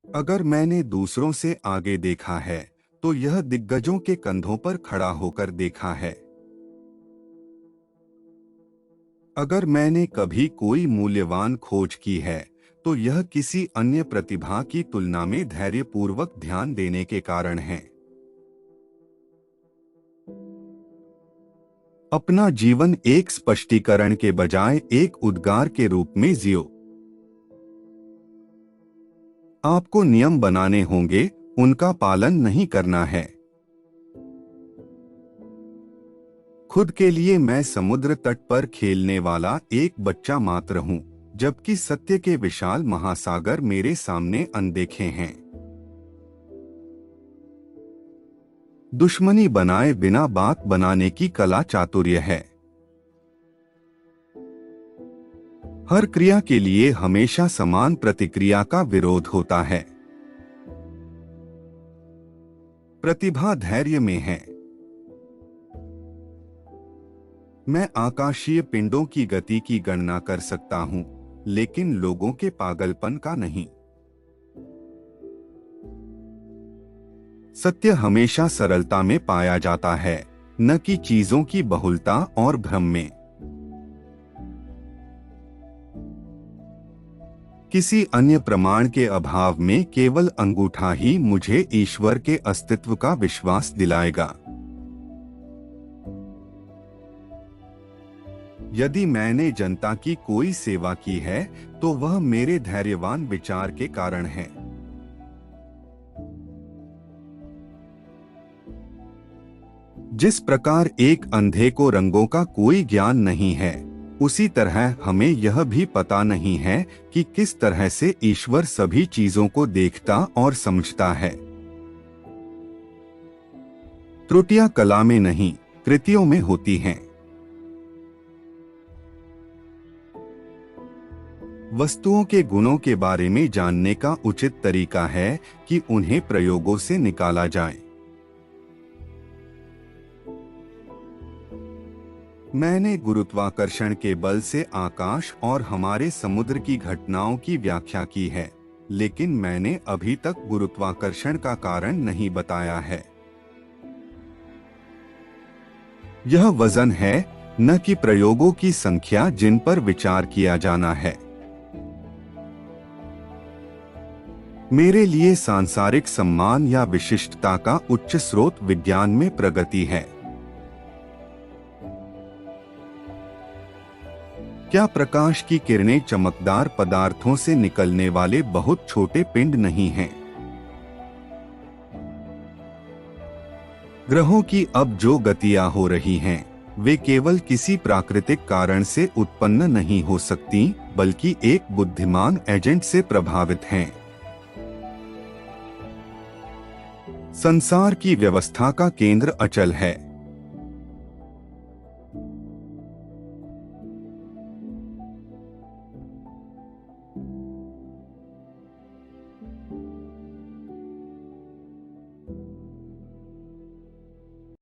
अगर मैंने दूसरों से आगे देखा है तो यह दिग्गजों के कंधों पर खड़ा होकर देखा है। अगर मैंने कभी कोई मूल्यवान खोज की है तो यह किसी अन्य प्रतिभा की तुलना में धैर्यपूर्वक ध्यान देने के कारण है। अपना जीवन एक स्पष्टीकरण के बजाय एक उद्गार के रूप में जियो। आपको नियम बनाने होंगे, उनका पालन नहीं करना है। खुद के लिए मैं समुद्र तट पर खेलने वाला एक बच्चा मात्र हूं, जबकि सत्य के विशाल महासागर मेरे सामने अनदेखे हैं। दुश्मनी बनाए बिना बात बनाने की कला चातुर्य है। हर क्रिया के लिए हमेशा समान प्रतिक्रिया का विरोध होता है। प्रतिभा धैर्य में है। मैं आकाशीय पिंडों की गति की गणना कर सकता हूं, लेकिन लोगों के पागलपन का नहीं। सत्य हमेशा सरलता में पाया जाता है, न कि चीजों की बहुलता और भ्रम में। किसी अन्य प्रमाण के अभाव में केवल अंगूठा ही मुझे ईश्वर के अस्तित्व का विश्वास दिलाएगा। यदि मैंने जनता की कोई सेवा की है तो वह मेरे धैर्यवान विचार के कारण है। जिस प्रकार एक अंधे को रंगों का कोई ज्ञान नहीं है, उसी तरह हमें यह भी पता नहीं है कि किस तरह से ईश्वर सभी चीजों को देखता और समझता है। त्रुटियां कला में नहीं, कृतियों में होती हैं। वस्तुओं के गुणों के बारे में जानने का उचित तरीका है कि उन्हें प्रयोगों से निकाला जाए। मैंने गुरुत्वाकर्षण के बल से आकाश और हमारे समुद्र की घटनाओं की व्याख्या की है, लेकिन मैंने अभी तक गुरुत्वाकर्षण का कारण नहीं बताया है। यह वजन है, न कि प्रयोगों की संख्या जिन पर विचार किया जाना है। मेरे लिए सांसारिक सम्मान या विशिष्टता का उच्च स्रोत विज्ञान में प्रगति है। क्या प्रकाश की किरणें चमकदार पदार्थों से निकलने वाले बहुत छोटे पिंड नहीं हैं? ग्रहों की अब जो गतियां हो रही हैं, वे केवल किसी प्राकृतिक कारण से उत्पन्न नहीं हो सकती, बल्कि एक बुद्धिमान एजेंट से प्रभावित हैं। संसार की व्यवस्था का केंद्र अचल है।